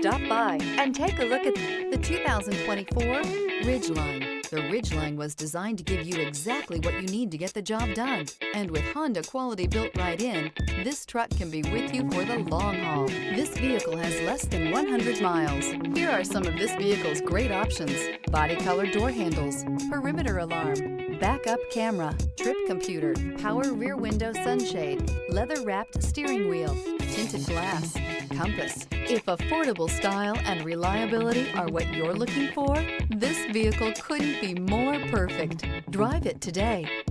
Stop by and take a look at the 2024 Ridgeline. The Ridgeline was designed to give you exactly what you need to get the job done. And with Honda quality built right in, this truck can be with you for the long haul. This vehicle has less than 100 miles. Here are some of this vehicle's great options: body color door handles, perimeter alarm, backup camera, trip computer, power rear window sunshade, leather-wrapped steering wheel, tinted glass, compass. If affordable style and reliability are what you're looking for, this vehicle couldn't be more perfect. Drive it today.